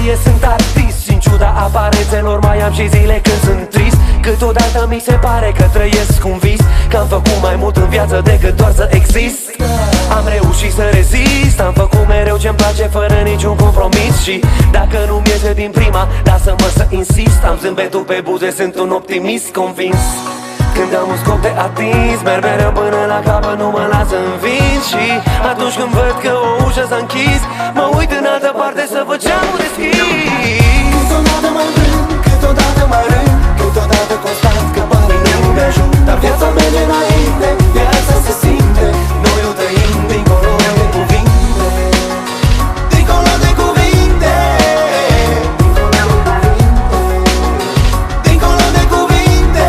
știe sunt artist și în ciuda aparențelor mai am și zile când sunt trist. Câteodată mi se pare că trăiesc un vis, că am făcut mai mult în viață decât doar să exist. Am reușit să rezist, am făcut mereu ce-mi place fără niciun compromis. Și dacă nu-mi iese din prima, lasă-mă să insist. Am zâmbetul pe buze, sunt un optimist convins. Când am un scop de atins, merg mereu până la capăt, nu mă las învins. Și atunci când văd că o ușă s-a închis, mă uit în altă parte să văd geamul deschis. Câteodată mă rând, câteodată mă rând, câteodată constant că banii nu mi-ajut. Dar viața merge înainte, viața se simte, noi o trăim dincolo de cuvinte. Dincolo de cuvinte, dincolo de cuvinte.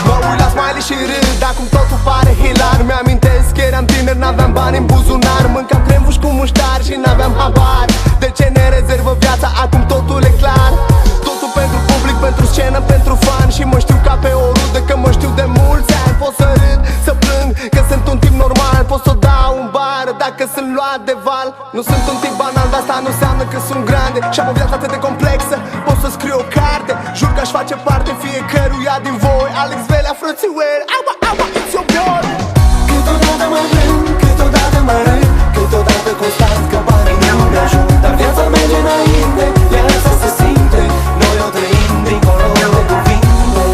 Mă uit la smiley și râd, acum totul pare hilar. Mi-amintesc că eram tineri, n-aveam bani în buzunar, mâncam crembuși cu muștar și n-aveam habar de ce ne rezervă viața, acum totul e clar. Totul pentru public, pentru scenă, pentru fan. Și mă știu ca pe o rudă, că mă știu de mulți ani. Pot să râd, să plâng, că sunt un tip normal. Pot să dau un bar dacă sunt luat de val. Nu sunt un tip banal, dar asta nu înseamnă că sunt grande. Și am o viață atât de complexă, pot să scriu o carte. Jur că aș face parte fiecăruia din voi. Alex Velea, frățiueri, aua, aua, it's your boy. Câteodată mă rând, câteodată mă rând, câteodată constant că banii nu mi-ajut. Dar viața merge înainte, viața se simte, noi o trăim dincolo de cuvinte.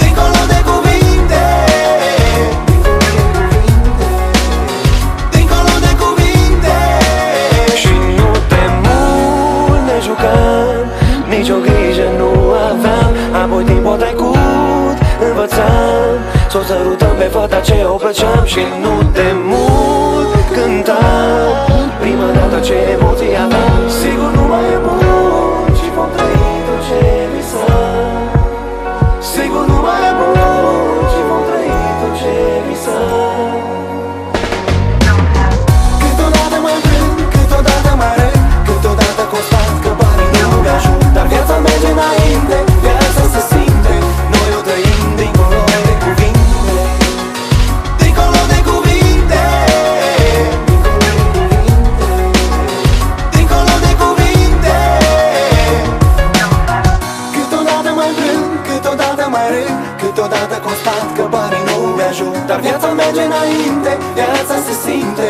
Dincolo de cuvinte, dincolo de cuvinte. Și nu de mult ne jucam, nici o grijă nu aveam. Apoi timpul trecut, învățam să o sărutăm pe fata ce o plăceam. Și nu de mult cântam prima dată ce emoții aveam. Sigur nu mai e mult și vom trăi tot ce visam. Sigur nu mai e mult și vom trăi tot ce visam. Câteodată mă rând, câteodată mă rând, câteodată constant că banii nu mi-ajut. Dar viața merge înainte, viața se simte, noi o trăim dincolo de cuvinte. Dincolo de cuvinte, dincolo de cuvinte. Câteodată mă rând, câteodată mă rând, câteodată constant că banii nu mi-ajut. Dar viața merge înainte, viața se simte,